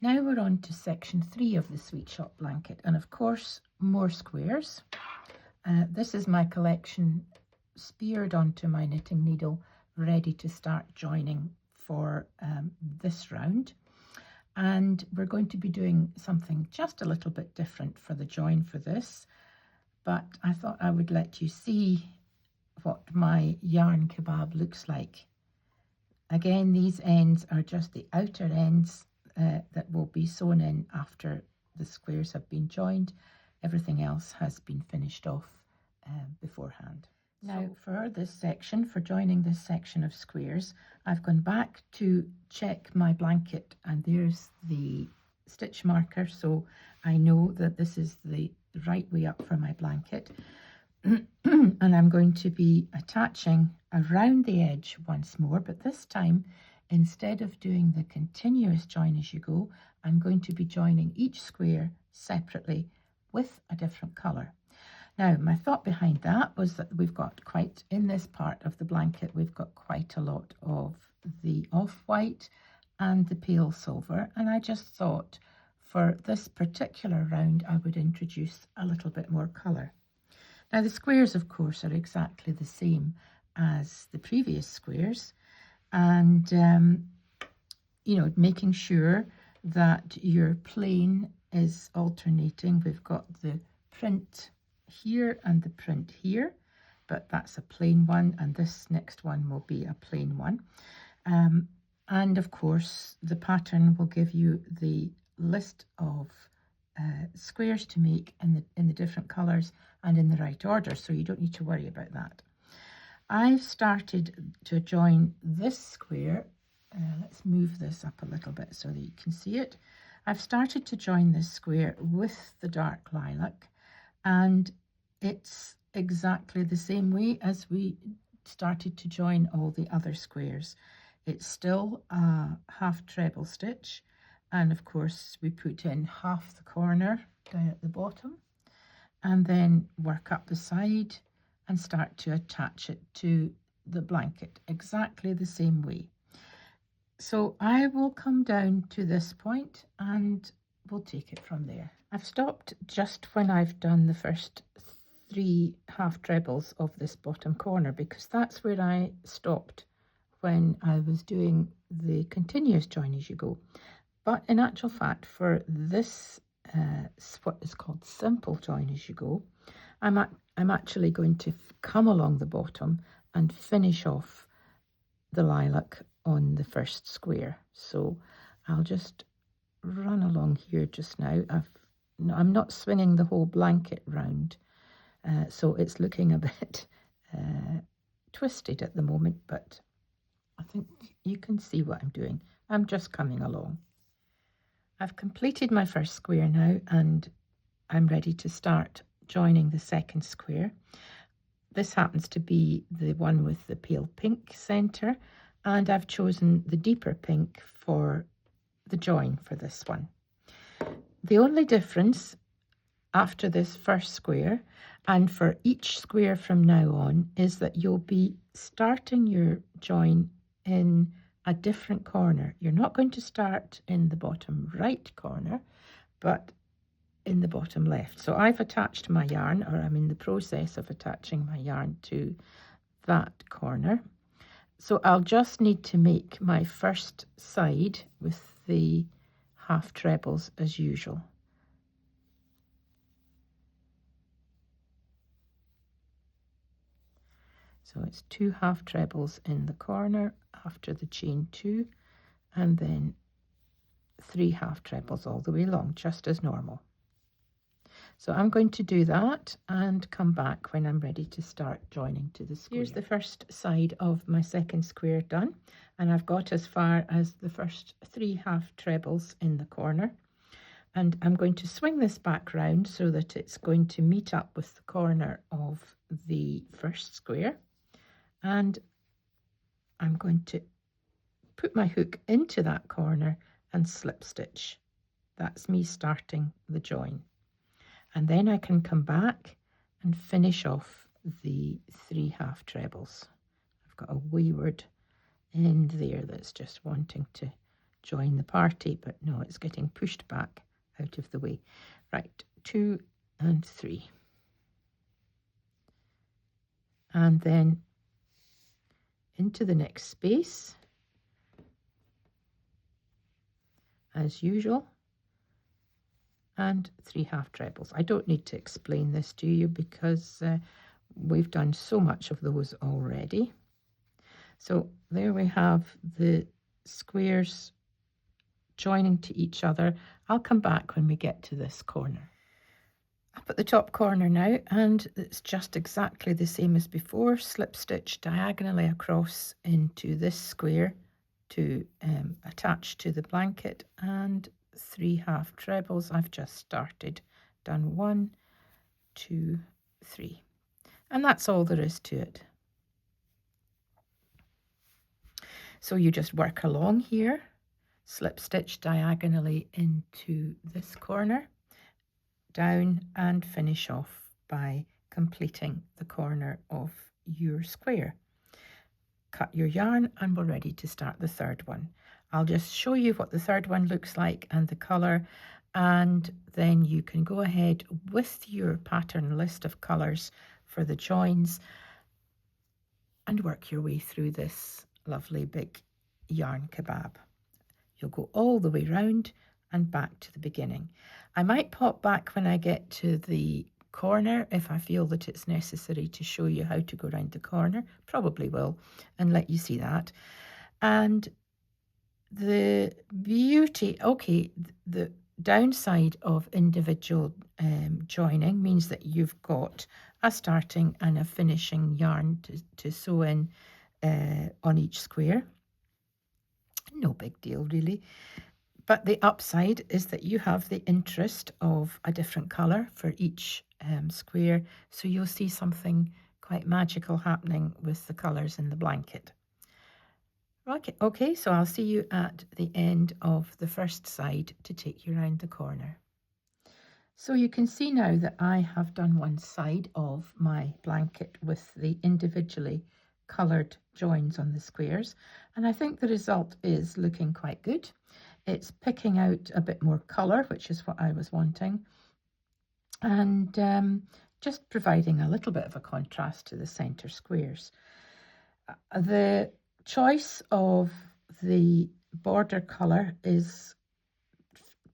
Now we're on to section 3 of the Sweet Shop blanket, and of course more squares. This is my collection speared onto my knitting needle, ready to start joining for this round. And we're going to be doing something just a little bit different for the join for this, but I thought I would let you see what my yarn kebab looks like. Again, these ends are just the outer ends that will be sewn in after the squares have been joined. Everything else has been finished off beforehand. Now for this section, for joining this section of squares, I've gone back to check my blanket, and there's the stitch marker, so I know that this is the right way up for my blanket. And I'm going to be attaching around the edge once more, but this time, instead of doing the continuous join as you go, I'm going to be joining each square separately with a different colour. Now, my thought behind that was that we've got quite, in this part of the blanket, we've got quite a lot of the off-white and the pale silver, and I just thought for this particular round I would introduce a little bit more colour. Now, the squares, of course, are exactly the same as the previous squares, and you know, making sure that your plain is alternating. We've got the print here and the print here, but that's a plain one, and this next one will be a plain one. And of course, the pattern will give you the list of squares to make in the different colours and in the right order, so you don't need to worry about that. I've started to join this square. Let's move this up a little bit so that you can see it. I've started to join this square with the dark lilac, and it's exactly the same way as we started to join all the other squares. It's still a half treble stitch, and of course we put in half the corner down at the bottom, and then work up the side and start to attach it to the blanket exactly the same way. So I will come down to this point and we'll take it from there. I've stopped just when I've done the first 3 half trebles of this bottom corner, because that's where I stopped when I was doing the continuous join as you go. But in actual fact, for this what is called simple join as you go, I'm actually going to come along the bottom and finish off the lilac on the first square. So I'll just run along here just now. I'm not swinging the whole blanket round, so it's looking a bit twisted at the moment, but I think you can see what I'm doing. I'm just coming along. I've completed my first square now, and I'm ready to start joining the second square. This happens to be the one with the pale pink centre, and I've chosen the deeper pink for the join for this one. The only difference after this first square and for each square from now on is that you'll be starting your join in a different corner. You're not going to start in the bottom right corner, but in the bottom left. So I've attached my yarn, or I'm in the process of attaching my yarn to that corner. So I'll just need to make my first side with the half trebles as usual. So it's 2 half trebles in the corner after the chain 2, and then 3 half trebles all the way along, just as normal. So I'm going to do that and come back when I'm ready to start joining to the square. Here's the first side of my second square done, and I've got as far as the first 3 half trebles in the corner, and I'm going to swing this back round so that it's going to meet up with the corner of the first square, and I'm going to put my hook into that corner and slip stitch. That's me starting the join. And then I can come back and finish off the 3 half trebles. I've got a wayward end there that's just wanting to join the party, but no, it's getting pushed back out of the way. Right, 2 and 3. And then into the next space, as usual, and 3 half trebles. I don't need to explain this to you because we've done so much of those already. So there we have the squares joining to each other. I'll come back when we get to this corner. Up at the top corner now, and it's just exactly the same as before. Slip stitch diagonally across into this square to attach to the blanket, and 3 half trebles. I've just started, done 1, 2, 3, and that's all there is to it. So you just work along here, slip stitch diagonally into this corner, down, and finish off by completing the corner of your square. Cut your yarn and we're ready to start the third one. I'll just show you what the third one looks like and the colour, and then you can go ahead with your pattern list of colours for the joins and work your way through this lovely big yarn kebab. You'll go all the way round and back to the beginning. I might pop back when I get to the corner if I feel that it's necessary to show you how to go round the corner. Probably will, and let you see that. And the beauty, okay, the downside of individual joining means that you've got a starting and a finishing yarn to sew in on each square. No big deal really. But the upside is that you have the interest of a different colour for each square, so you'll see something quite magical happening with the colours in the blanket. Okay, so I'll see you at the end of the first side to take you around the corner. So you can see now that I have done one side of my blanket with the individually coloured joins on the squares, and I think the result is looking quite good. It's picking out a bit more colour, which is what I was wanting, and just providing a little bit of a contrast to the centre squares. The choice of the border colour is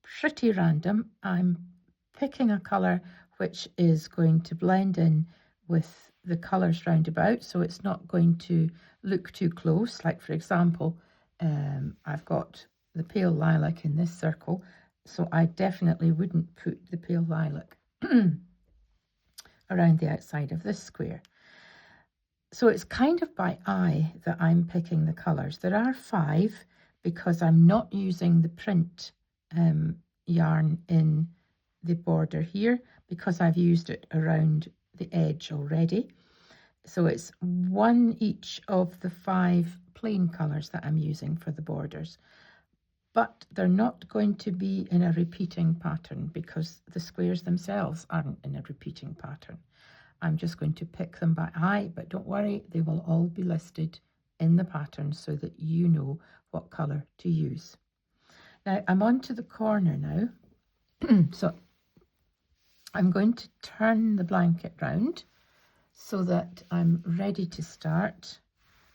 pretty random. I'm picking a colour which is going to blend in with the colours round about, so it's not going to look too close. Like, for example, I've got the pale lilac in this circle, so I definitely wouldn't put the pale lilac around the outside of this square. So it's kind of by eye that I'm picking the colours. There are 5 because I'm not using the print yarn in the border here because I've used it around the edge already. So it's 1 each of the 5 plain colours that I'm using for the borders. But they're not going to be in a repeating pattern because the squares themselves aren't in a repeating pattern. I'm just going to pick them by eye, but don't worry, they will all be listed in the pattern so that you know what colour to use. Now I'm on to the corner now, so I'm going to turn the blanket round so that I'm ready to start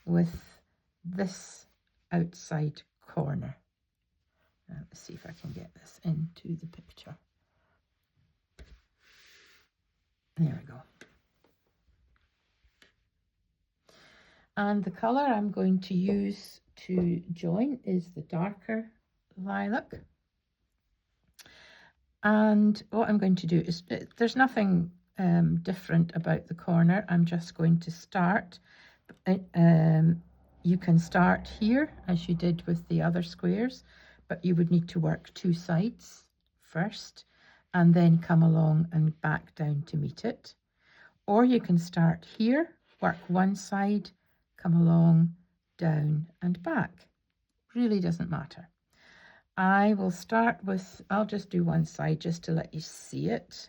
with this outside corner. Let's see if I can get this into the picture. There we go. And the colour I'm going to use to join is the darker lilac. And what I'm going to do is, there's nothing different about the corner. I'm just going to start. You can start here as you did with the other squares, but you would need to work 2 sides first and then come along and back down to meet it. Or you can start here, work 1 side, come along, down and back. Really doesn't matter. I will start with, I'll just do 1 side just to let you see it.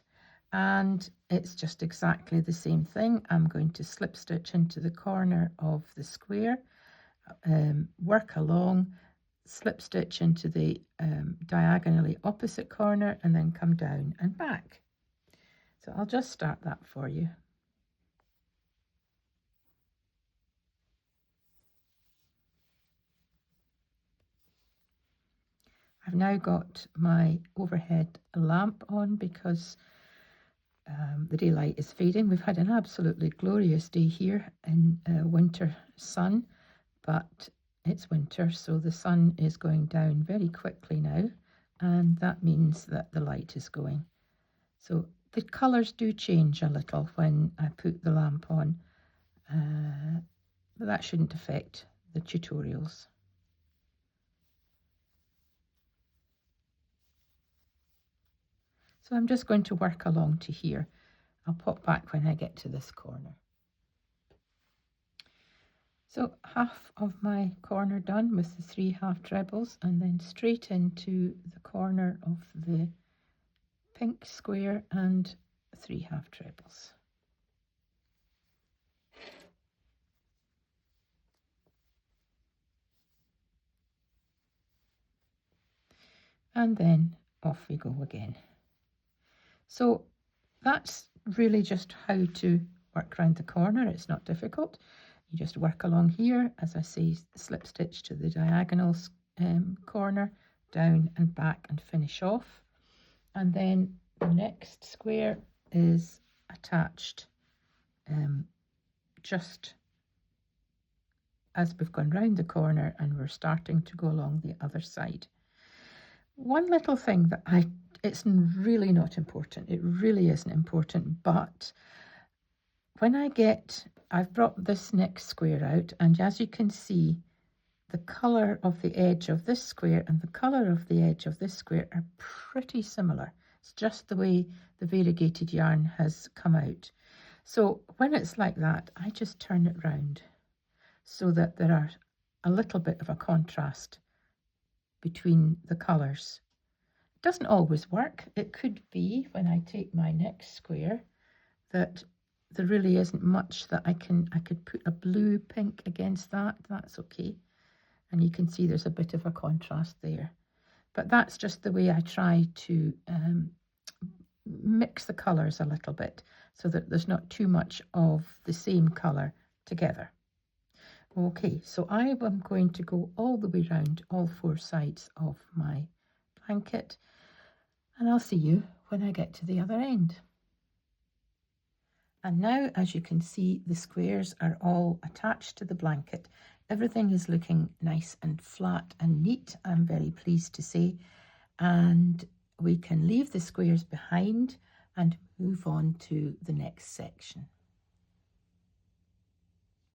And it's just exactly the same thing. I'm going to slip stitch into the corner of the square, work along, slip stitch into the diagonally opposite corner and then come down and back. So I'll just start that for you. I've now got my overhead lamp on because the daylight is fading. We've had an absolutely glorious day here in winter sun, but it's winter, so the sun is going down very quickly now, and that means that the light is going. So the colours do change a little when I put the lamp on, but that shouldn't affect the tutorials. So I'm just going to work along to here. I'll pop back when I get to this corner. So half of my corner done with the 3 half trebles, and then straight into the corner of the pink square and 3 half trebles. And then off we go again. So that's really just how to work around the corner. It's not difficult. You just work along here, as I say, slip stitch to the diagonal corner, down and back and finish off. And then the next square is attached just as we've gone round the corner and we're starting to go along the other side. One little thing that it's really not important, it really isn't important, but when I've brought this next square out, and as you can see, the colour of the edge of this square and the colour of the edge of this square are pretty similar. It's just the way the variegated yarn has come out. So when it's like that, I just turn it round so that there are a little bit of a contrast between the colours. It doesn't always work. It could be when I take my next square that there really isn't much that I could put a blue pink against that. That's okay. And you can see there's a bit of a contrast there. But that's just the way I try to mix the colours a little bit so that there's not too much of the same colour together. Okay, so I am going to go all the way round all 4 sides of my blanket, and I'll see you when I get to the other end. And now, as you can see, the squares are all attached to the blanket. Everything is looking nice and flat and neat, I'm very pleased to say. And we can leave the squares behind and move on to the next section.